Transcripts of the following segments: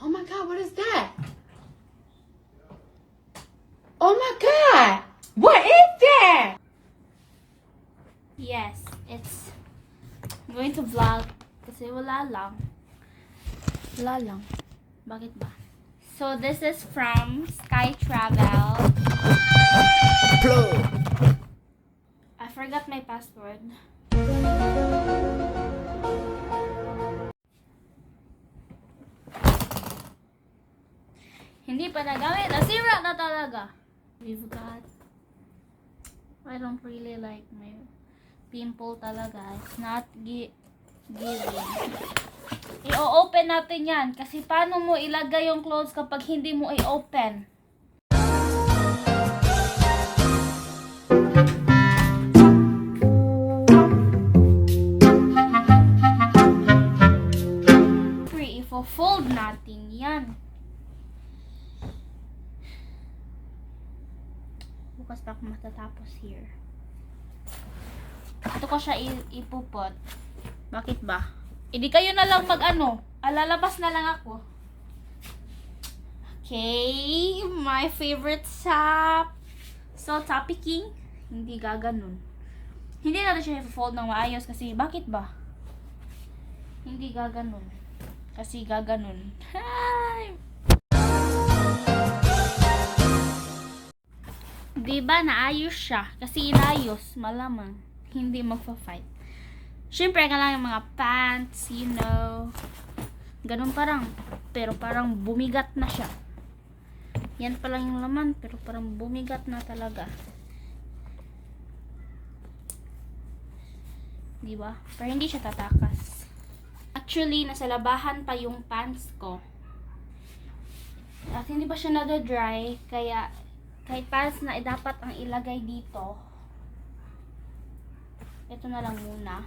Oh my god, what is that? Oh my god! What is that? Yes, it's I'm going to vlog kasi wala lang. Wala lang. Bakit ba? So this is from Sky Travel. I forgot my password. Hindi pa nagamit. Nasira na talaga. We've got I don't really like my pimple talaga. It's not giving. I-open natin yan. Kasi paano mo ilagay yung clothes kapag hindi mo i-open? Ifo-fold natin yan. Bukas pa ako matatapos here. Ito ko siya ipupot. Bakit ba? Hindi kayo na lang mag-ano. Lalabas na lang ako. Okay. My favorite sap. So, topicking. Hindi gaganon. Hindi natin siya i-fold ng maayos kasi bakit ba? Hindi gaganon. Kasi gaganon. Hi! Diba naayos siya? Kasi inayos. Malamang. Hindi magpa-fight. Siyempre, kailangan yung mga pants, you know. Ganun parang. Pero parang bumigat na siya. Yan pa lang yung laman. Pero parang bumigat na talaga. Diba? Pero hindi siya tatakas. Actually, nasa labahan pa yung pants ko. At hindi pa siya nado-dry. Kaya, kahit pants na dapat ang ilagay dito. Ito na lang muna.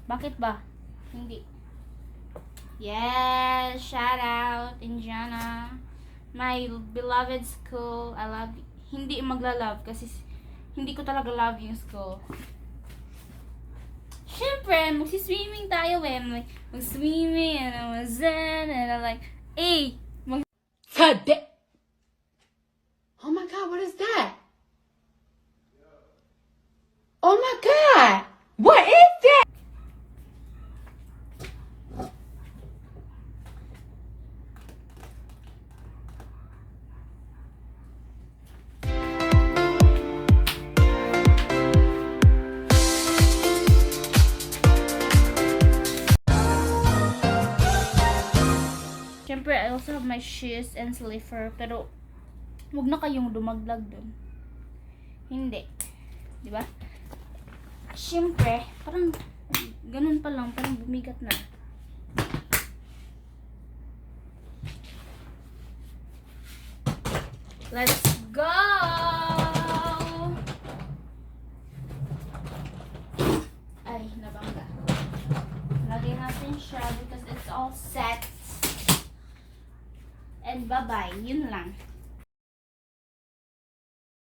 Bakit ba? Hindi. Yes! Shout out, Indiana. My beloved school. I love you. Hindi magla-love kasi hindi ko talaga love yung school. Siyempre, magsiswimming tayo eh. Mag-swimming and I was zen and I'm like, hey! Oh my god, what is that? Oh my god! What is that? Siyempre, I also have my shoes and slipper. Pero, huwag na kayong dumaglag dun. Hindi. Diba? Siyempre, parang ganun pa lang. Parang bumigat na. Let's go! Ay, nabangga. Lagyan natin siya because it's all set. And bye-bye. Yun lang.